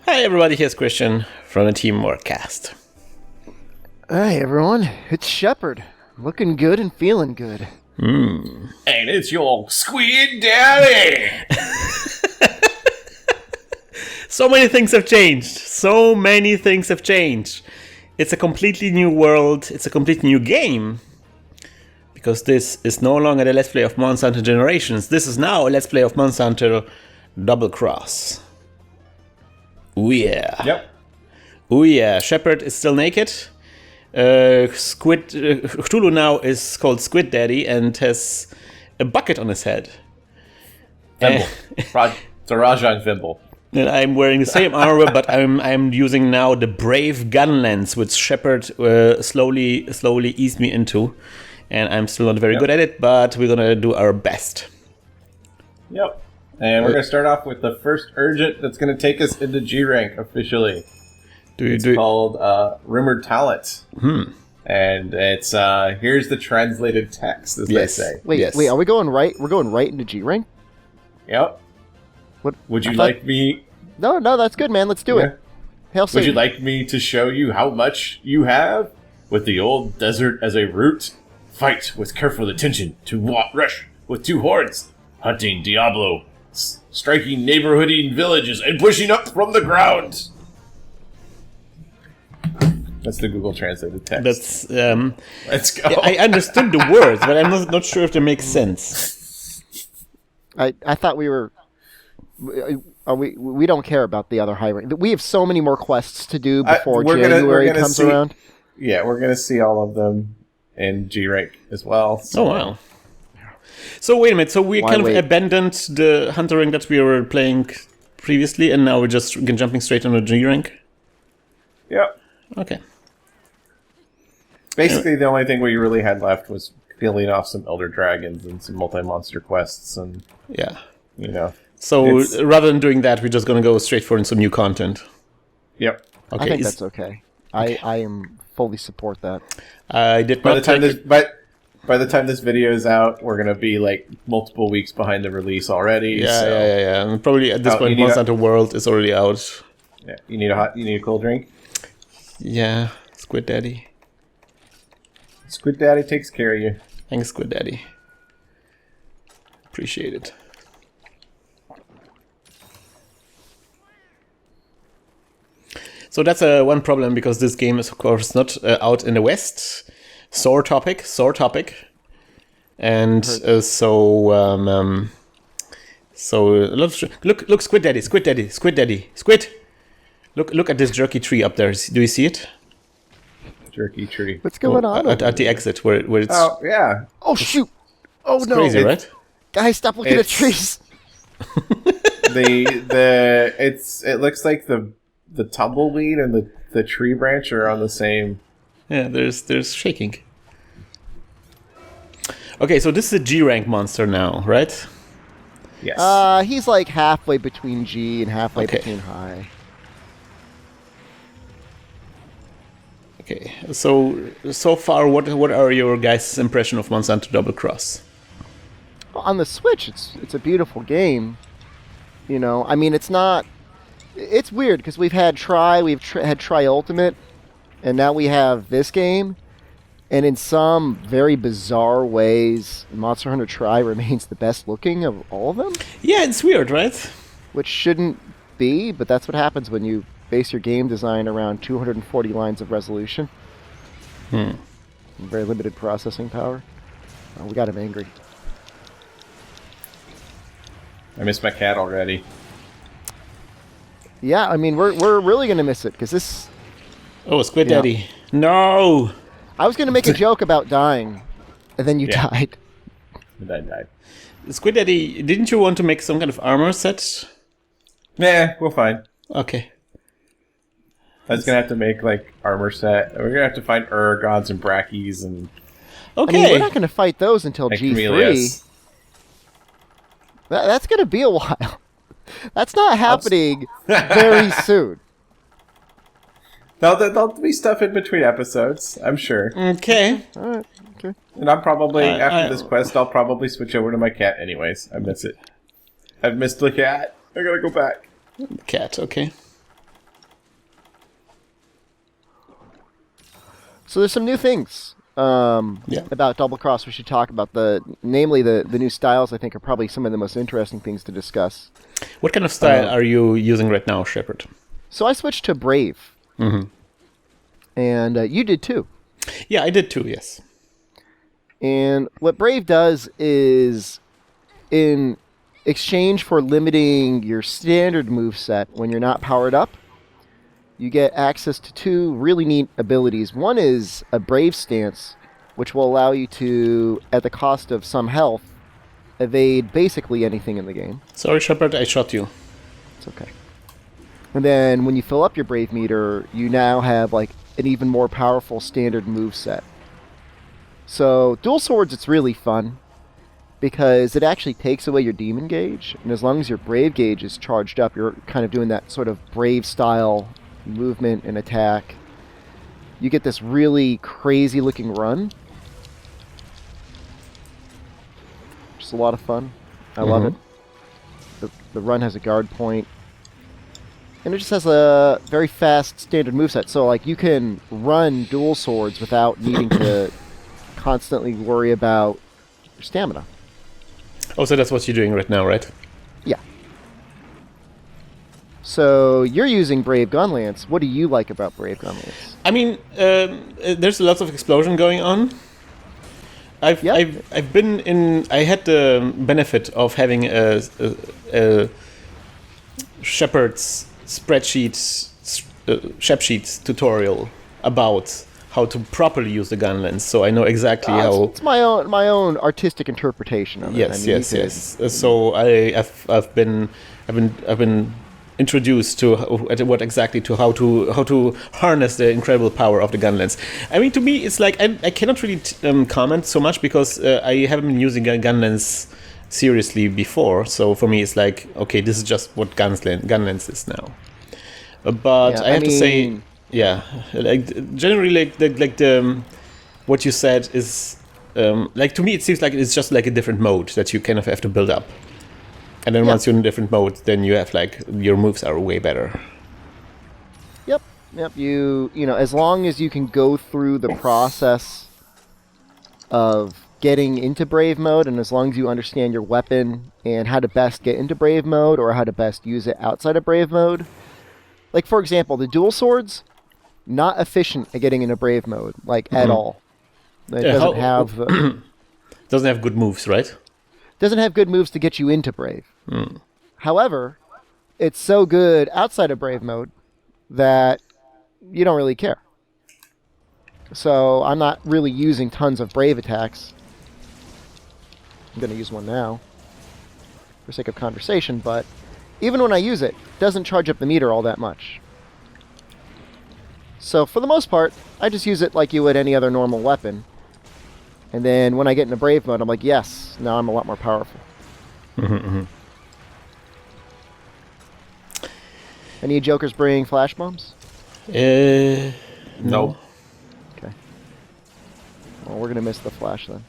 Hi everybody, here's Christian from the Teamwork Cast. Hi everyone, it's Shepard. Looking good and feeling good. And it's your Squid Daddy! So many things have changed. So many things have changed. It's a completely new world. It's a completely new game. Because this is no longer the Let's Play of Monster Hunter Generations. This is now a Let's Play of Monster Hunter Double Cross. Ooh yeah. Yep. Ooh yeah. Shepard is still naked. Cthulhu now is called Squid Daddy and has a bucket on his head. Thimble. It's a Rajang Thimble. And I'm wearing the same armor, but I'm using now the Brave Gun Lens, which Shepard slowly eased me into. And I'm still not very good at it, but we're gonna do our best. Yep. And we're going to start off with the first urgent that's going to take us into G rank officially. It's called Rumored Talent. And it's here's the translated text, as they say. Wait, are we going right? We're going right into G rank? Yep. What? Would you like me? No, that's good, man. Let's do it. Hail Satan. Would you like me to show you how much you have? With the old desert as a route, fight with careful attention to rush with two horns, hunting Diablo, striking neighborhooding villages, and pushing up from the ground. That's the Google translated text. That's Let's go. Yeah, I understood the words, but I'm not sure if they make sense. I thought we were. We don't care about the other high rank. We have so many more quests to do before January comes around. Yeah, we're gonna see all of them in G rank as well. So. Oh wow. So wait a minute, so we abandoned the Hunter rank that we were playing previously, and now we're just jumping straight on the G rank? Yep. Okay. Basically, the only thing we really had left was peeling off some Elder Dragons and some multi-monster quests, and So rather than doing that, we're just gonna go straight for some new content. Yep. Okay. I think that's okay. I am fully support that. I did By not By the time this video is out, we're going to be like multiple weeks behind the release already. Yeah. And probably at this point, Monster Hunter World is already out. Yeah. You need a cold drink? Yeah. Squid Daddy. Squid Daddy takes care of you. Thanks, Squid Daddy. Appreciate it. So that's one problem, because this game is, of course, not out in the West. Sore topic, and so look, Squid Daddy, Squid. Look at this jerky tree up there. Do you see it? Jerky tree. What's going on? At the exit where it's. Oh yeah. Oh shoot! Oh it's no! Crazy, right? Guys, stop looking at trees. It looks like the tumbleweed and the tree branch are on the same. Yeah, there's shaking. Okay, so this is a G rank monster now, right? Yes. He's like halfway between G and halfway between high. Okay, so far, what are your guys' impression of Monster Hunter Double Cross? On the Switch, it's a beautiful game. You know, I mean, it's not. It's weird because we've had had Tri Ultimate, and now we have this game. And in some very bizarre ways, Monster Hunter Tri remains the best looking of all of them. Yeah, it's weird, right? Which shouldn't be, but that's what happens when you base your game design around 240 lines of resolution. Very limited processing power. We got him angry. I miss my cat already. Yeah, I mean, we're really going to miss it, because this... Oh, Squid Daddy. No! I was going to make a joke about dying, and then you died. And I died. Squid Daddy, didn't you want to make some kind of armor set? Nah, we'll find. Okay. I was going to have to make, like, armor set. We're going to have to find Urgons and Brackies and... Okay. I mean, we're not going to fight those until G3. Chameleons. That's going to be a while. That's not happening very soon. There'll be stuff in between episodes, I'm sure. Okay. All right. Okay. And I'm probably, after this quest, I'll probably switch over to my cat anyways. I miss it. I've missed the cat. I gotta go back. Cat, okay. So there's some new things about Double Cross we should talk about. Namely the new styles. I think are probably some of the most interesting things to discuss. What kind of style are you using right now, Shepard? So I switched to Brave, and you did too. Yeah, I did too. Yes. And what Brave does is, in exchange for limiting your standard moveset when you're not powered up, you get access to two really neat abilities. One is a Brave Stance, which will allow you to, at the cost of some health, evade basically anything in the game. Sorry, Shepard, I shot you. It's okay. And then when you fill up your Brave meter, you now have like an even more powerful standard moveset. So dual swords, it's really fun because it actually takes away your demon gauge, and as long as your Brave gauge is charged up, you're kind of doing that sort of Brave style movement and attack. You get this really crazy looking run. Just a lot of fun. I love it. The run has a guard point. And it just has a very fast standard moveset. So like you can run dual swords without needing to constantly worry about your stamina. Oh, so that's what you're doing right now, right? Yeah. So you're using Brave Gunlance. What do you like about Brave Gunlance? I mean, there's lots of explosion going on. I've been in. I had the benefit of having a Shepard's Shep Sheets tutorial about how to properly use the gun lens, so I know exactly how. It's my own artistic interpretation of it. Yes, I mean, yes. So I've been introduced to how to harness the incredible power of the gun lens. I mean, to me, it's like I cannot really comment so much because I haven't been using a gun lens seriously before. So for me, it's like, okay, this is just what gun lens is now. But I have to say, yeah, like generally, like the what you said is like, to me, it seems like it's just like a different mode that you kind of have to build up. And then once you're in a different mode, then you have like your moves are way better. Yep. You know, as long as you can go through the process of getting into Brave mode, and as long as you understand your weapon and how to best get into Brave mode or how to best use it outside of Brave mode. Like for example, the dual swords, not efficient at getting into Brave mode, like at all. It doesn't have doesn't have good moves, right? Doesn't have good moves to get you into Brave. However, it's so good outside of Brave mode that you don't really care. So I'm not really using tons of Brave attacks. I'm going to use one now for sake of conversation, but even when I use it, it doesn't charge up the meter all that much. So for the most part, I just use it like you would any other normal weapon. And then when I get into Brave mode, I'm like, yes, now I'm a lot more powerful. Any jokers bring flash bombs? No. Okay. Well, we're going to miss the flash then.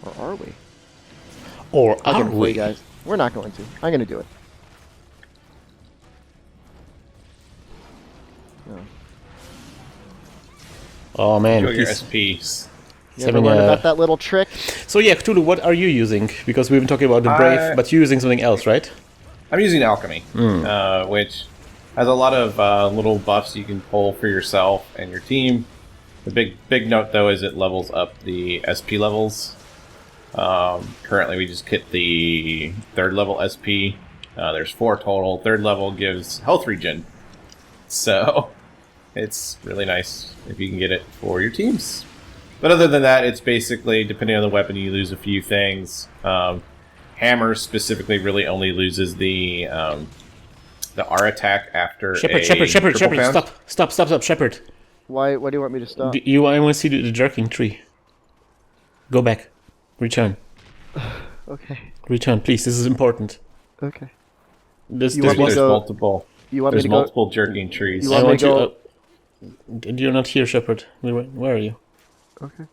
Or are we? Or I'll are give it for we? you guys. We're not going to. I'm going to do it. No. Oh man, Show your he's SPs. You ever learn about that little trick? So yeah, Cthulhu, what are you using? Because we've been talking about the Brave, but you're using something else, right? I'm using Alchemy, which has a lot of little buffs you can pull for yourself and your team. The big note, though, is it levels up the SP levels. Currently, we just hit the 3rd level SP. There's 4 total. 3rd level gives health regen. So it's really nice if you can get it for your teams. But other than that, it's basically, depending on the weapon, you lose a few things. Hammer specifically really only loses the R attack after Shepard, stop, Shepard. Why do you want me to stop? I want to see the jerking tree. Go back. Return. Okay. Return, please. This is important. Okay. There's multiple. You want me There's to go? multiple jerking trees. You want me to go? You're not here, Shepard. Where are you? Okay.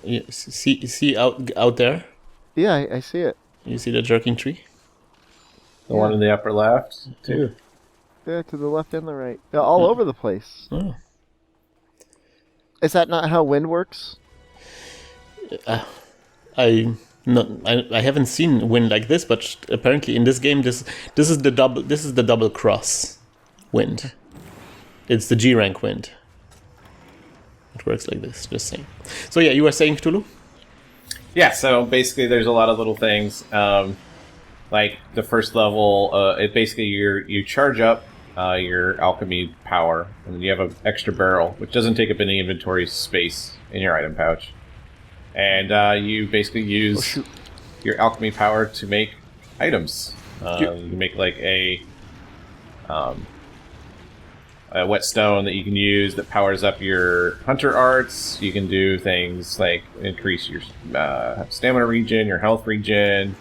You see out there? Yeah, I see it. You see the jerking tree? The one in the upper left, too. Yeah, to the left and the right. All over the place. Oh. Is that not how wind works? I haven't seen wind like this, but apparently in this game, this is the double cross wind. It's the G rank wind. It works like this. Just saying. So yeah, you were saying Cthulhu? Yeah. So basically, there's a lot of little things. Like the first level, it basically you charge up your alchemy power, and then you have an extra barrel, which doesn't take up any inventory space in your item pouch. And you basically use your alchemy power to make items. You can make like a whetstone that you can use that powers up your hunter arts. You can do things like increase your stamina regen, your health regen.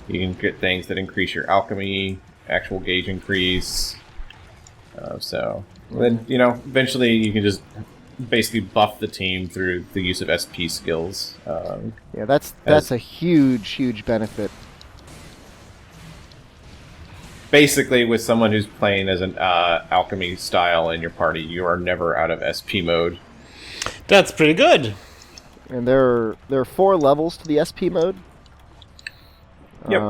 You can get things that increase your alchemy, actual gauge increase. Then, eventually you can just basically buff the team through the use of SP skills. Yeah, that's a huge benefit. Basically, with someone who's playing as an alchemy style in your party, you are never out of SP mode. That's pretty good. And there are 4 levels to the SP mode. Yep.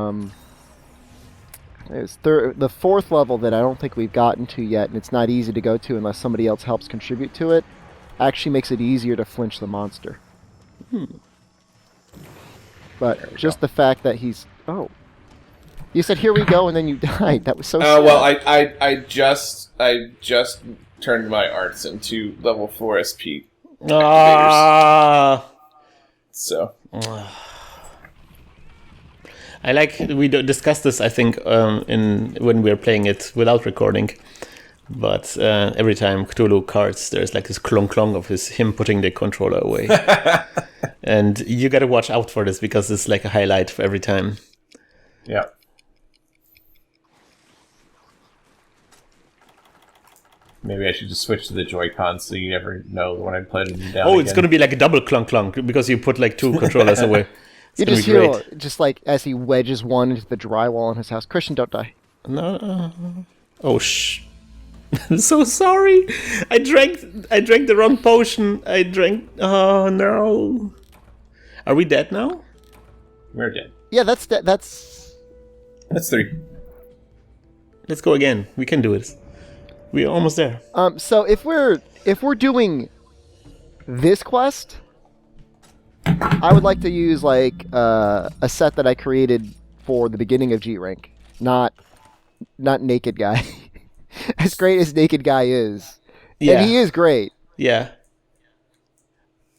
It's the 4th level that I don't think we've gotten to yet, and it's not easy to go to unless somebody else helps contribute to it, actually makes it easier to flinch the monster. But just the fact that he's... Oh. You said, here we go, and then you died. That was so sad. Well, I just turned my arts into level 4 SP activators. So... I like we discussed this. I think when we were playing it without recording, but every time Cthulhu cards, there's like this clong clong of him putting the controller away, and you got to watch out for this because it's like a highlight for every time. Yeah. Maybe I should just switch to the Joy-Cons so you never know when I put them down. Oh, it's going to be like a double clunk clunk because you put like 2 controllers away. You just hear, just like as he wedges one into the drywall in his house. Christian, don't die. No. Oh, shh. I'm so sorry. I drank the wrong potion. Oh, no. Are we dead now? We're dead. Yeah, that's 3. Let's go again. We can do it. We're almost there. So if we're doing this quest, I would like to use like a set that I created for the beginning of G rank, not Naked Guy. As great as Naked Guy is, and he is great. Yeah.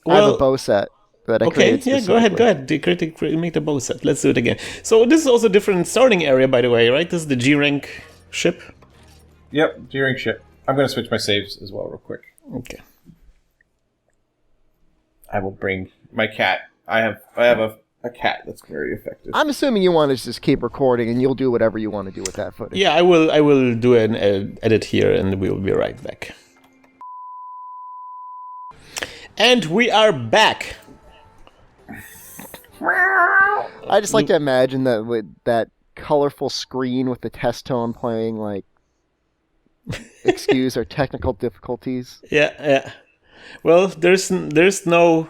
I have a bow set that I created. Okay, yeah, go ahead. Make the bow set. Let's do it again. So this is also a different starting area, by the way, right? This is the G rank ship. Yep, G rank ship. I'm going to switch my saves as well, real quick. Okay. I will bring my cat. I have a cat that's very effective. I'm assuming you want to just keep recording, and you'll do whatever you want to do with that footage. Yeah, I will do an edit here, and we will be right back. And we are back. I just like to imagine that with that colorful screen with the test tone playing, like, excuse our technical difficulties. Yeah. Well, there's no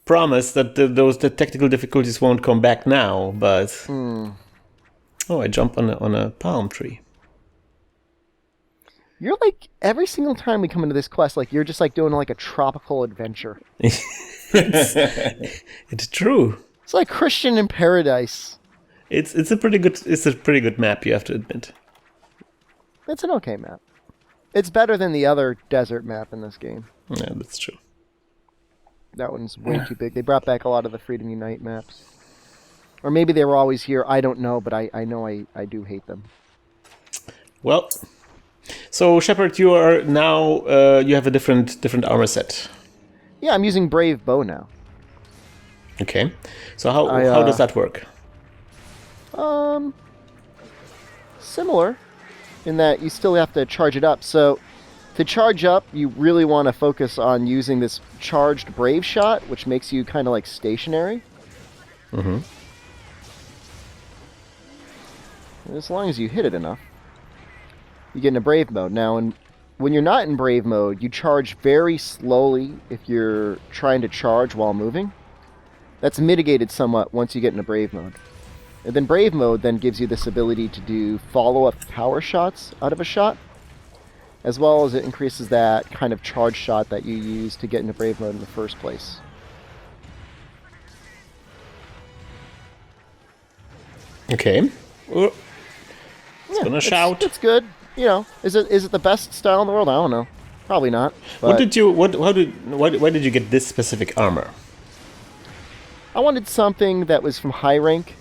promise that the technical difficulties won't come back now, but... Oh, I jump on a palm tree. You're like, every single time we come into this quest, like, you're just like doing like a tropical adventure. It's true. It's like Christian in Paradise. It's a pretty good map, you have to admit. It's an okay map. It's better than the other desert map in this game. Yeah, that's true. That one's way too big. They brought back a lot of the Freedom Unite maps. Or maybe they were always here. I don't know, but I know I do hate them. Well, so Shepard, you are now you have a different armor set. Yeah, I'm using Brave Bow now. Okay. So how does that work? Similar in that you still have to charge it up. So to charge up, you really want to focus on using this charged Brave shot, which makes you kind of like stationary. Mm-hmm. As long as you hit it enough, you get into Brave mode. Now, when you're not in Brave mode, you charge very slowly if you're trying to charge while moving. That's mitigated somewhat once you get into Brave mode. And then Brave mode then gives you this ability to do follow-up power shots out of a shot, as well as it increases that kind of charge shot that you use to get into Brave mode in the first place. Okay. Oh, it's gonna shout. It's good. You know, is it the best style in the world? I don't know. Probably not. Why did you get this specific armor? I wanted something that was from high rank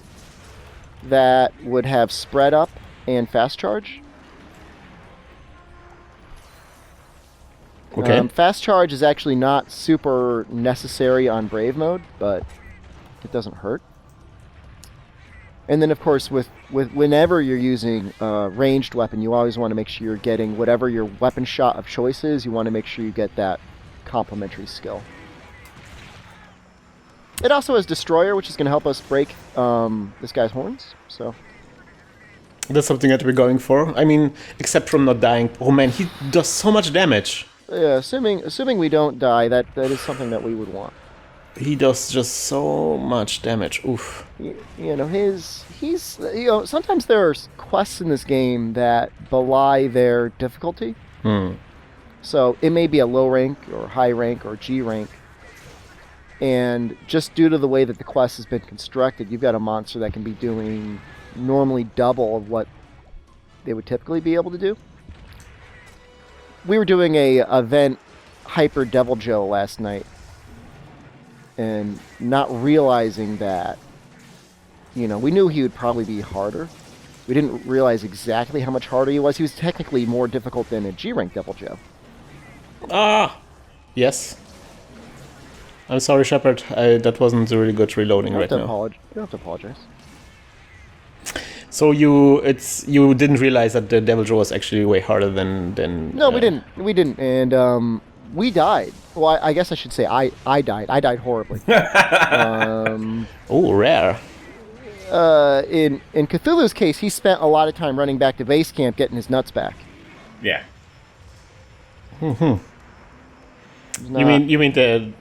that would have spread up and fast charge. Okay. Fast charge is actually not super necessary on Brave mode, but it doesn't hurt. And then, of course, with whenever you're using a ranged weapon, you always want to make sure you're getting whatever your weapon shot of choice is. You want to make sure you get that complementary skill. It also has Destroyer, which is going to help us break this guy's horns. So That's something that we're going for. I mean, except from not dying. Oh man, he does so much damage. yeah, assuming we don't die, that is something that we would want. He does just so much damage. Oof. You know, sometimes there are quests in this game that belie their difficulty. So it may be a low rank or high rank or G rank. And just due to the way that the quest has been constructed, you've got a monster that can be doing normally double of what they would typically be able to do. We were doing a event Hyper Devil Joe last night, and not realizing that, you know, we knew he would probably be harder. We didn't realize exactly how much harder he was. He was technically more difficult than a G-rank Devil Joe. Ah! Yes. I'm sorry, Shepard. That wasn't a really good reloading right now. You don't have to apologize. So you didn't realize that the Devil Joe was actually way harder than No, we didn't. We didn't. And we died. Well, I guess I should say I died. I died horribly. Oh, rare. In Cthulhu's case, he spent a lot of time running back to base camp getting his nuts back. Yeah. You mean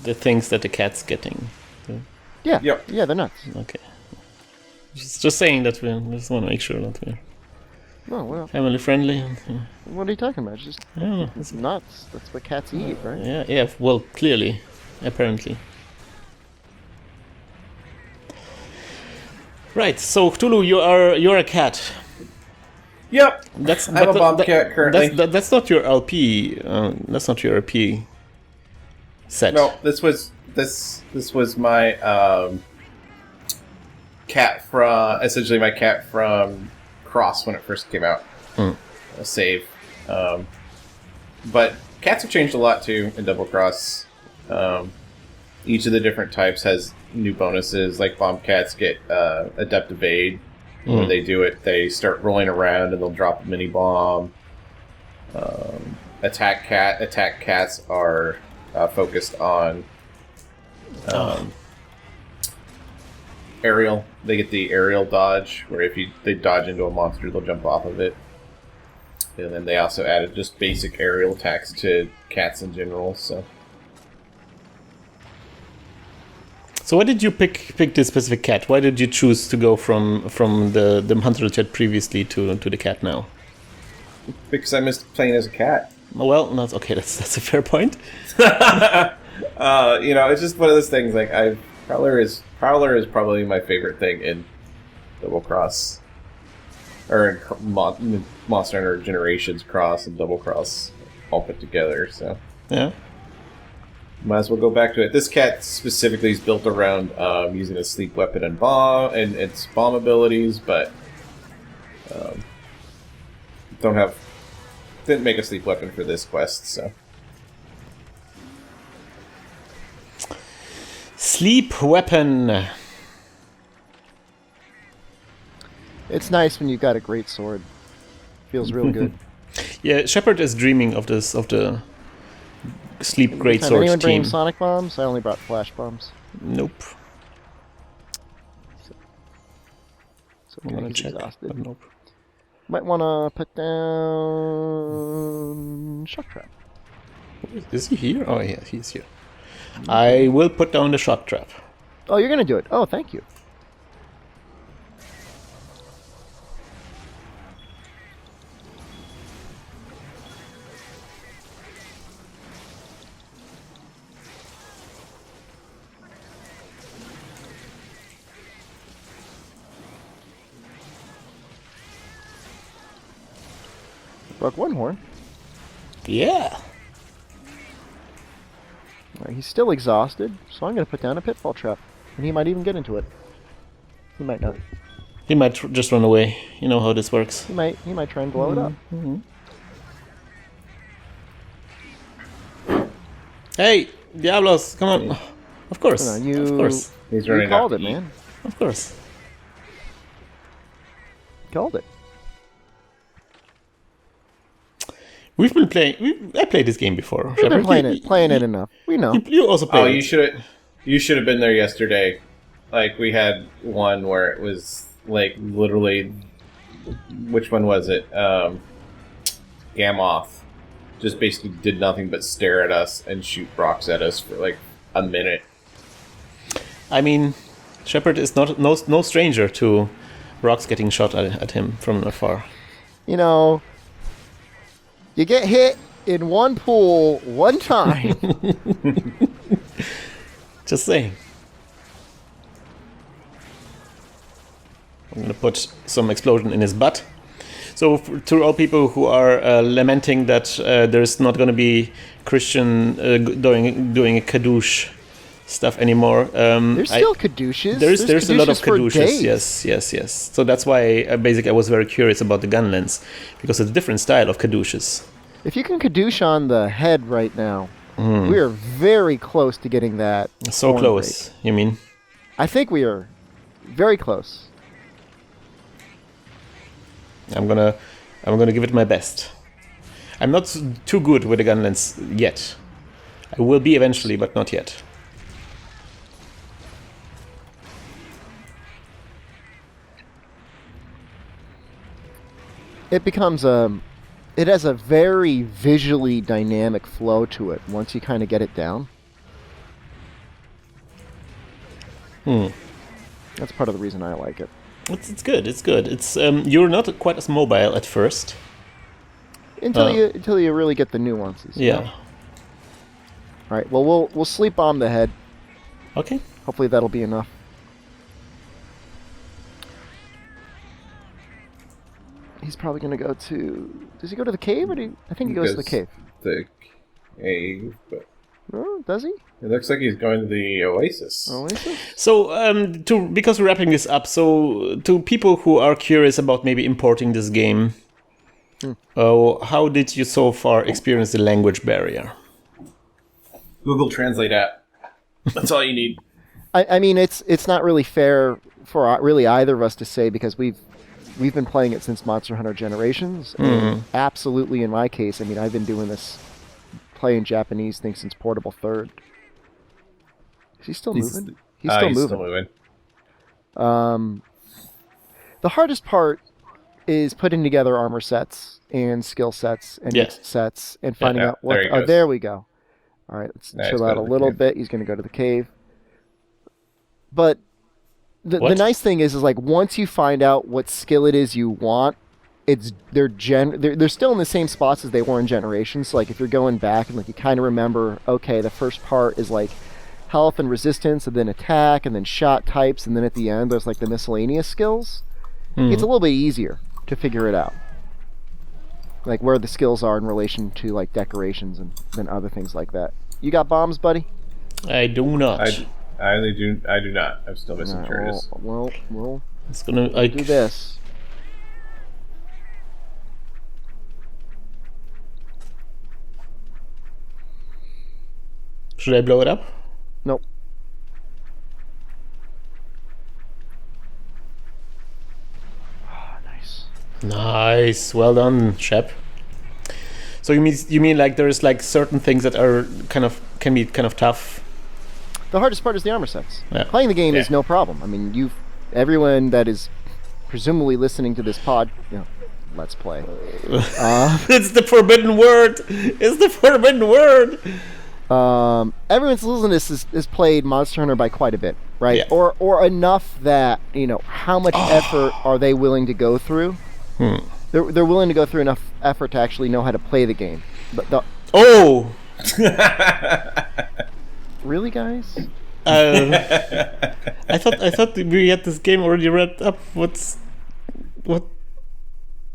the things that the cat's getting? Yeah. Yep. Yeah, they're nuts. Okay. Just saying that we just want to make sure that we're Oh, well. family friendly. What are you talking about? It's just I don't know. it's nuts. That's what cats eat, right? Yeah. Well, clearly, apparently. Right. So Cthulhu, you're a cat. Yep. That's I'm a bomb cat currently. That's not your LP. That's not your LP set. No, this was my cat from essentially my cat from Cross when it first came out. A save. But cats have changed a lot too in Double Cross. Each of the different types has new bonuses. Like bomb cats get Adept Evade. When they do it, they start rolling around and they'll drop a mini bomb. Attack cats are focused on aerial. They get the aerial dodge, where if they dodge into a monster, they'll jump off of it. And then they also added just basic aerial attacks to cats in general. So why did you pick this specific cat? Why did you choose to go from the hunter that you had previously to the cat now? because I missed playing as a cat. Well, that's okay. That's a fair point. It's just one of those things. Like Prowler is probably my favorite thing in Double Cross, or in Monster Hunter Generations Cross and Double Cross all put together. So Yeah. might as well go back to it. This cat specifically is built around using a sleep weapon and bomb and its bomb abilities, but didn't make a sleep weapon for this quest. So Sleep weapon. It's nice when you've got a great sword. Feels real good. Yeah, Shepard is dreaming of the sleep greatsword Anyone bring team. sonic bombs? I only brought flash bombs. Nope. So I'm gonna he's check. exhausted. But nope. Might want to put down shock trap. Is he here? Oh, yeah, he's here. I will put down the shock trap. Oh, you're gonna do it. Oh, thank you. Broke one horn. Yeah. Alright, he's still exhausted, so I'm going to put down a pitfall trap. And he might even get into it. He might not. He might just run away. You know how this works. He might try and blow it up. Hey, Diablos, come on. Of course. No, you, of course. He's you running called after it, you. man. Of course. Called it. We've been playing. I played this game before. We've been playing it enough. We know. You also played. Oh, it. you should have been there yesterday. Like, we had one where it was, like, literally... Which one was it? Gamoth just basically did nothing but stare at us and shoot rocks at us for, like, a minute. I mean, Shepard is no stranger to rocks getting shot at him from afar. You know, you get hit in one pool one time. Just saying. I'm gonna put some explosion in his butt. So to all people who are lamenting that there's not gonna be Christian doing a kadoosh stuff anymore. There's still kadooches. There's a lot of kadooches. kadooches. Yes. So that's why basically I was very curious about the gun lens, because it's a different style of kadooches. If you can kadoosh on the head right now, we are very close to getting that. So horn close, break. you mean? I think we are very close. I'm gonna give it my best. I'm not too good with the gun lens yet. I will be eventually, but not yet. It becomes it has a very visually dynamic flow to it once you kind of get it down. That's part of the reason I like it. It's good. It's good. It's you're not quite as mobile at first. Until you really get the nuances. Yeah. All right. Well, we'll sleep bomb the head. Okay. Hopefully that'll be enough. He's probably gonna go to. Does he go to the cave, or I think he goes to the cave. The cave, but Oh, does he? it looks like he's going to the Oasis. Oasis? So because we're wrapping this up, so to people who are curious about maybe importing this game, how did you so far experience the language barrier? Google Translate app. That's all you need. I mean, it's not really fair for really either of us to say, because we've been playing it since Monster Hunter Generations. And absolutely, in my case, I mean, I've been doing this, playing Japanese thing since Portable Third. Is he still moving? He's still moving. The hardest part is putting together armor sets and skill sets and mixed sets and finding out what. Oh, there we go. All right, let's chill out a little bit. He's going to go to the cave. But the nice thing is like once you find out what skill it is you want, they're still in the same spots as they were in Generations. So like if you're going back and like you kind of remember, okay, the first part is like health and resistance, and then attack, and then shot types, and then at the end there's like the miscellaneous skills. It's a little bit easier to figure it out, like where the skills are in relation to like decorations and then other things like that. You got bombs, buddy? I do not. I do not. I'm still missing turrets. Well, It's gonna do this. Should I blow it up? Nope. Nice. Nice. Well done, Shep. So you mean like there's like certain things that are can be kind of tough. The hardest part is the armor sets. Yeah. Playing the game is no problem. I mean, everyone that is presumably listening to this Let's Play. It's the forbidden word. It's the forbidden word. Everyone listening to this has played Monster Hunter by quite a bit, right? Yeah. Or enough that, how much effort are they willing to go through? They're willing to go through enough effort to actually know how to play the game. Oh! Really, guys? I thought we had this game already wrapped up.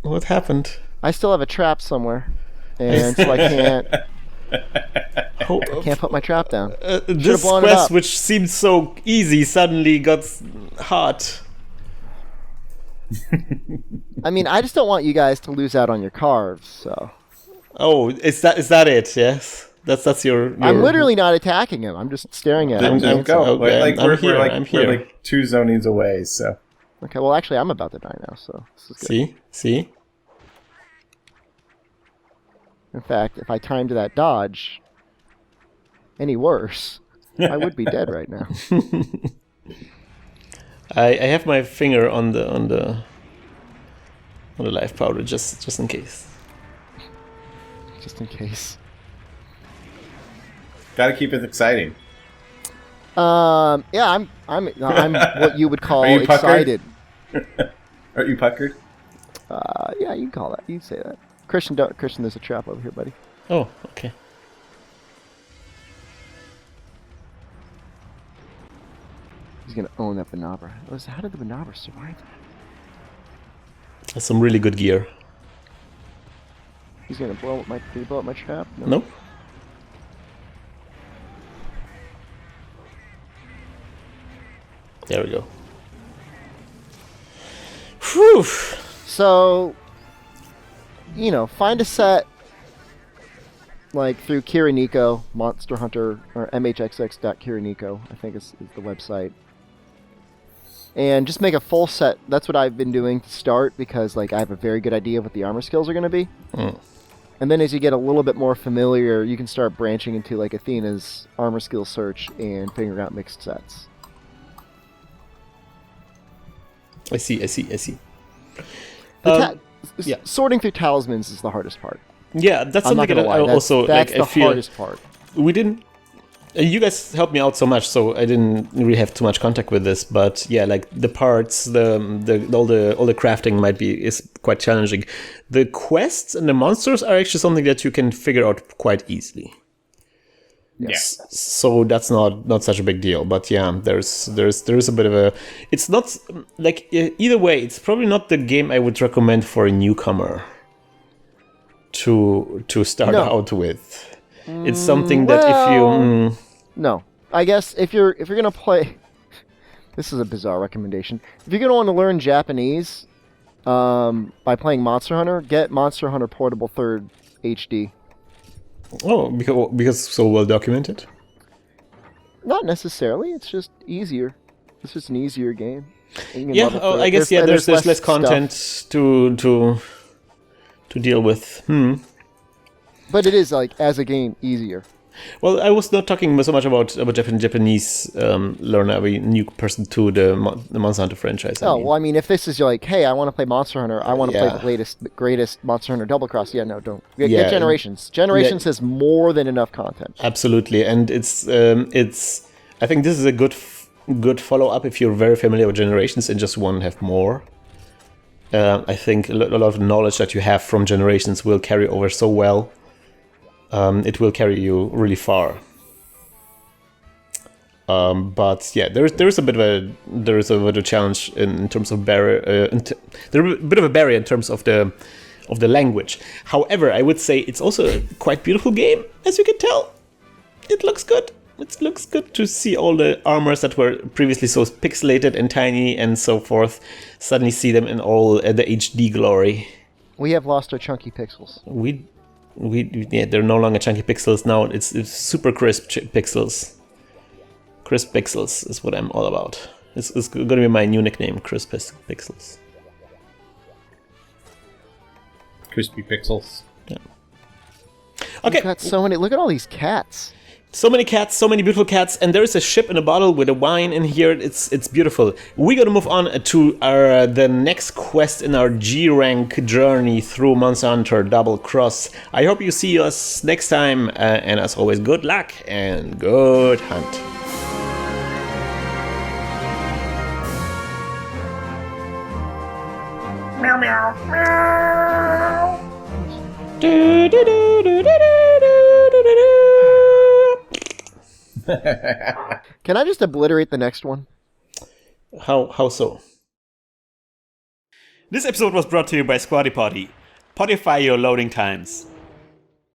What happened? I still have a trap somewhere, and so I can't put my trap down. This quest, which seemed so easy, suddenly got hard. I mean, I just don't want you guys to lose out on your carves, so. Oh, is that it? Yes, that's your. I'm literally not attacking him. I'm just staring at him. Go. Okay, we're here. like 2 zonings away. So. Okay. Well, actually, I'm about to die now. So this is good. See. In fact, if I timed that dodge any worse, I would be dead right now. I have my finger on the life powder just in case. Just in case. Got to keep it exciting. Yeah, I'm what you would call Are you excited. Are you puckered? Yeah, you can call that. You can say that. Christian, there's a trap over here, buddy. Oh, okay. He's gonna own that Banabra. How did the Banabra survive that? That's some really good gear. He's gonna blow up my trap? No. Nope. There we go. Whew. So, find a set like through Kiriniko, Monster Hunter, or mhxx.kiriniko, I think is the website. And just make a full set. That's what I've been doing to start because I have a very good idea of what the armor skills are going to be. And then as you get a little bit more familiar, you can start branching into Athena's armor skill search and figuring out mixed sets. I see. Yeah. Sorting through talismans is the hardest part. Yeah, that's I'm not something that gonna lie. I also that's I the feel hardest part. we didn't. You guys helped me out so much, so I didn't really have too much contact with this. But yeah, the parts, all the crafting is quite challenging. The quests and the monsters are actually something that you can figure out quite easily. Yes. Yeah. So that's not such a big deal. But yeah, there's a bit of a. It's not either way. It's probably not the game I would recommend for a newcomer to start out with. It's something that if you. No. I guess if you're gonna play, this is a bizarre recommendation. If you're gonna want to learn Japanese, by playing Monster Hunter, get Monster Hunter Portable 3rd HD. Oh, because so well documented? Not necessarily. It's just easier. It's just an easier game. Yeah. I guess there's less content to deal with. But it is as a game easier. Well, I was not talking so much about Japanese learner, a new person to the Monster Hunter franchise. Well, I mean, if this is hey, I want to play Monster Hunter, I want to play the greatest Monster Hunter Double Cross. Yeah, no, don't. Get Generations. Generations has more than enough content. Absolutely, and it's. I think this is a good follow up if you're very familiar with Generations and just want to have more. I think a lot of knowledge that you have from Generations will carry over so well. It will carry you really far. But yeah, there's a bit of a challenge in terms of barrier. There's a bit of a barrier in terms of the language. However, I would say it's also a quite beautiful game, as you can tell. It looks good. It looks good to see all the armors that were previously so pixelated and tiny and so forth. Suddenly see them in all the HD glory. We have lost our chunky pixels. They're no longer chunky pixels now. It's super crisp pixels. Crisp pixels is what I'm all about. It's going to be my new nickname, Crisp Pixels. Crispy pixels. Yeah. Okay. We've got so many. Look at all these cats. So many cats, so many beautiful cats, and there is a ship in a bottle with a wine in here. It's beautiful. We're gonna move on to our the next quest in our G rank journey through Monster Hunter Double Cross. I hope you see us next time, and as always, good luck and good hunt. Meow meow meow. Can I just obliterate the next one? How so? This episode was brought to you by Squatty Potty. Pottify your loading times.